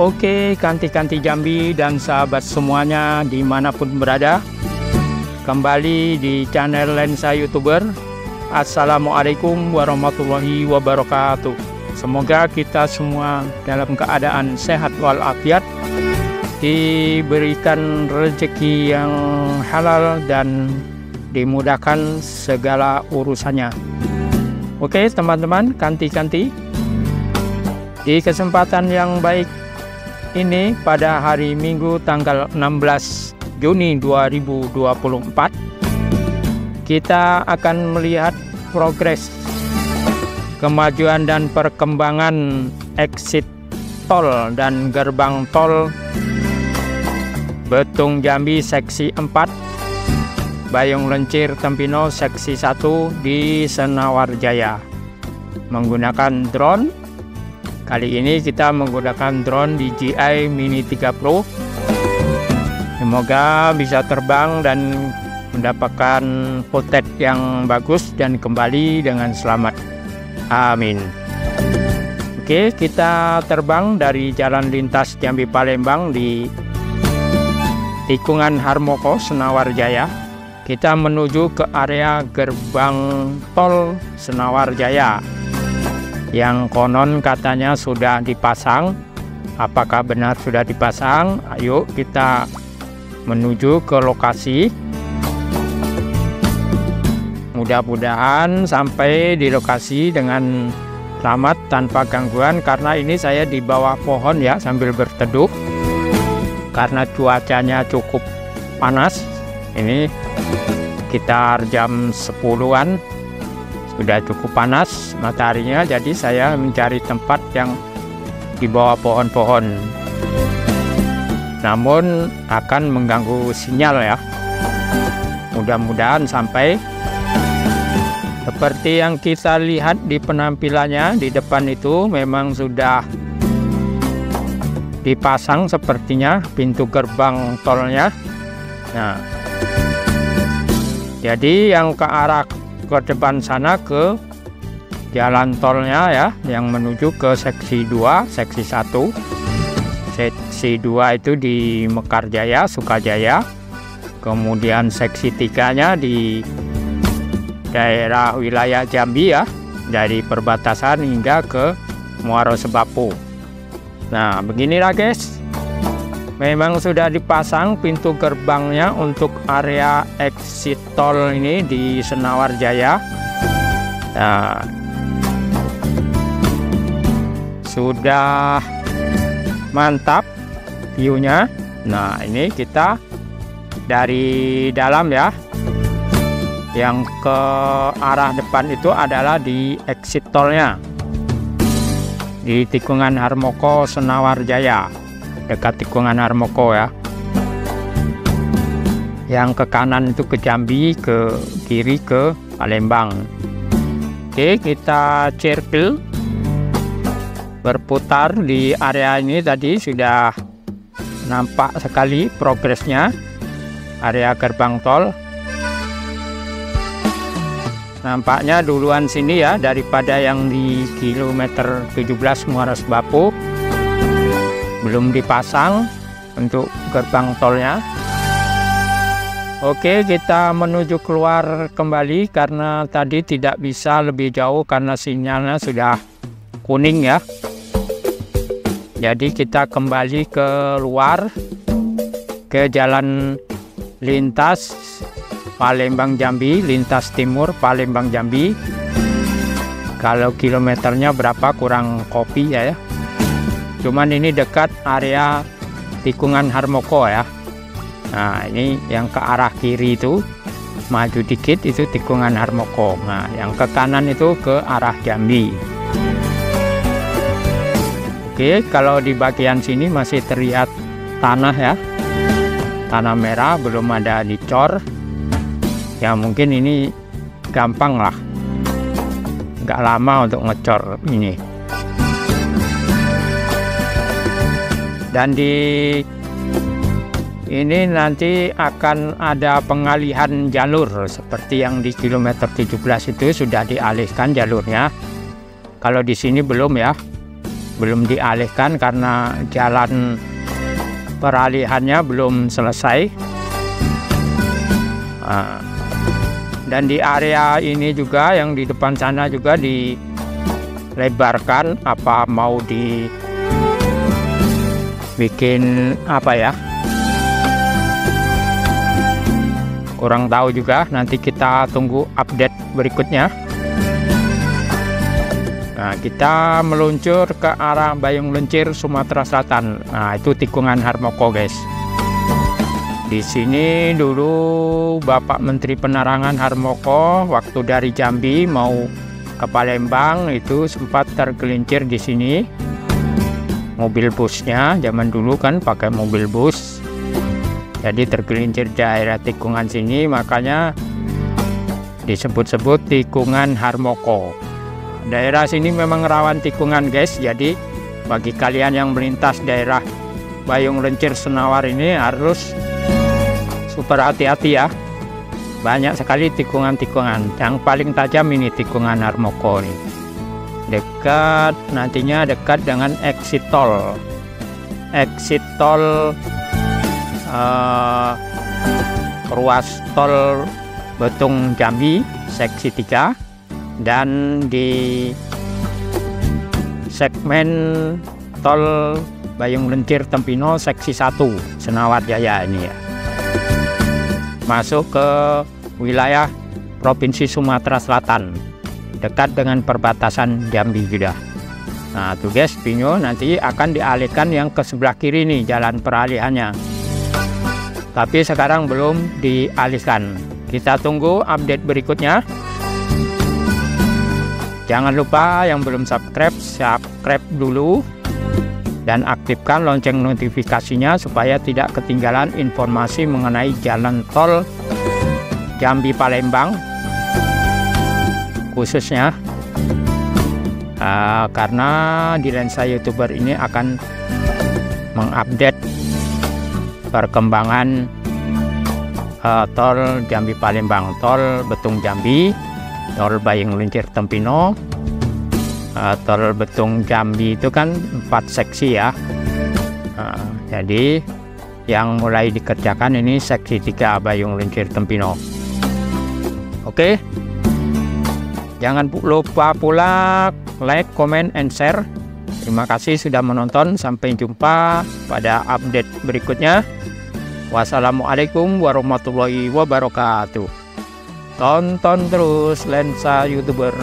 Oke, Kanti-kanti Jambi dan sahabat semuanya dimanapun berada, kembali di channel Lensa YouTuber. Assalamualaikum warahmatullahi wabarakatuh. Semoga kita semua dalam keadaan sehat walafiat, diberikan rezeki yang halal dan dimudahkan segala urusannya. Oke teman-teman, kanti-kanti, di kesempatan yang baik ini pada hari Minggu tanggal 16 Juni 2024 kita akan melihat progres kemajuan dan perkembangan exit tol dan gerbang tol Betung Jambi seksi 4, Bayung Lencir Tempino seksi 1 di Senawarjaya menggunakan drone. Kali ini kita menggunakan drone DJI Mini 3 Pro. Semoga bisa terbang dan mendapatkan footage yang bagus dan kembali dengan selamat. Amin. Oke, kita terbang dari jalan lintas Jambi Palembang di tikungan Harmoko Senawarjaya. Kita menuju ke area gerbang tol Senawarjaya yang konon katanya sudah dipasang. Apakah benar sudah dipasang? Ayo kita menuju ke lokasi. Mudah-mudahan sampai di lokasi dengan selamat tanpa gangguan, karena ini saya di bawah pohon ya sambil berteduh karena cuacanya cukup panas. Ini sekitar jam 10-an, sudah cukup panas mataharinya, jadi saya mencari tempat yang di bawah pohon-pohon, namun akan mengganggu sinyal ya. Mudah-mudahan sampai. Seperti yang kita lihat di penampilannya di depan itu memang sudah dipasang sepertinya pintu gerbang tolnya. Nah, jadi yang ke arah ke depan sana ke jalan tolnya ya, yang menuju ke seksi 2, seksi 1. Seksi 2 itu di Mekarjaya, Sukajaya. Kemudian seksi 3-nya di daerah wilayah Jambi ya, dari perbatasan hingga ke Muaro Sebapu. Nah, beginilah guys. Memang sudah dipasang pintu gerbangnya untuk area exit tol ini di Senawarjaya. Nah, sudah mantap view-nya. Nah, ini kita dari dalam ya. Yang ke arah depan itu adalah di exit tolnya di tikungan Harmoko Senawarjaya, dekat tikungan Harmoko ya. Yang ke kanan itu ke Jambi, ke kiri ke Palembang. Oke, kita circle berputar di area ini. Tadi sudah nampak sekali progresnya area gerbang tol. Nampaknya duluan sini ya daripada yang di kilometer 17 Muaro Sebapu. Belum dipasang untuk gerbang tolnya. Oke, kita menuju keluar kembali karena tadi tidak bisa lebih jauh karena sinyalnya sudah kuning ya. Jadi kita kembali ke luar ke jalan lintas Palembang Jambi, lintas timur Palembang Jambi. Kalau kilometernya berapa kurang kopi ya. Cuman ini dekat area tikungan Harmoko ya. Nah, ini yang ke arah kiri itu maju dikit itu tikungan Harmoko. Nah, yang ke kanan itu ke arah Jambi. Oke, kalau di bagian sini masih terlihat tanah ya. Tanah merah, belum ada dicor. Ya mungkin ini gampang lah, nggak lama untuk ngecor ini. Dan di ini nanti akan ada pengalihan jalur seperti yang di kilometer 17 itu sudah dialihkan jalurnya. Kalau di sini belum ya. belum dialihkan karena jalan peralihannya belum selesai. Dan di area ini juga, yang di depan sana juga dilebarkan, apa mau dibikin apa ya, kurang tahu juga, nanti kita tunggu update berikutnya. Nah, kita meluncur ke arah Bayung Lencir, Sumatera Selatan. Nah, itu tikungan Harmoko, guys. Di sini dulu Bapak Menteri Penerangan Harmoko waktu dari Jambi mau ke Palembang itu sempat tergelincir di sini. Mobil busnya zaman dulu kan pakai mobil bus. Jadi tergelincir di daerah tikungan sini, makanya disebut-sebut tikungan Harmoko. Daerah sini memang rawan tikungan, guys. Jadi bagi kalian yang melintas daerah Bayung Lencir Senawar ini harus super hati-hati ya. Banyak sekali tikungan-tikungan. Yang paling tajam ini tikungan Harmoko nih. Nantinya dekat dengan exit tol. Exit tol ruas tol Betung Jambi seksi 3, dan di segmen tol Bayung Lencir Tempino seksi 1 Senawar Jaya ini ya. Masuk ke wilayah Provinsi Sumatera Selatan, dekat dengan perbatasan Jambi juga. Nah tuh guys, Pinyo nanti akan dialihkan yang ke sebelah kiri nih jalan peralihannya, tapi sekarang belum dialihkan. Kita tunggu update berikutnya. Jangan lupa yang belum subscribe dulu dan aktifkan lonceng notifikasinya supaya tidak ketinggalan informasi mengenai jalan tol Jambi Palembang khususnya, karena di Lensa YouTuber ini akan mengupdate perkembangan tol Jambi Palembang, tol Betung Jambi, tol Bayung Lencir Tempino. Tol Betung Jambi itu kan 4 seksi ya. Jadi yang mulai dikerjakan ini seksi 3 Bayung Lencir Tempino. Oke, jangan lupa pula like, comment, and share. Terima kasih sudah menonton. Sampai jumpa pada update berikutnya. Wassalamualaikum warahmatullahi wabarakatuh. Tonton terus Lensa YouTuber.